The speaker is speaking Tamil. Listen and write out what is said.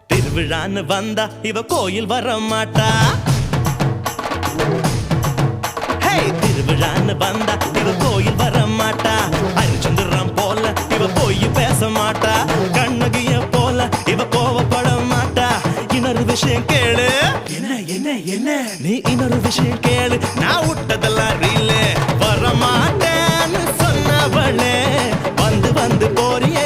திருவிழான்னு வந்தா இவ கோயில் வர மாட்டா. திருவிழான்னு வந்தா இவ கோயில் வர மாட்டா. அரிச்சந்திரம் போல இவ போய் பேச மாட்டா. கண்ணகிய போல இவ கோவப்பட மாட்டா. இன்னொரு விஷயம் கேளு. என்ன என்ன என்ன நீ இன்னொரு விஷயம் கேளு. நான் விட்டதெல்லாம் ரீலு. வர மாட்டேன்னு சொன்னவளே வந்து வந்து போறிய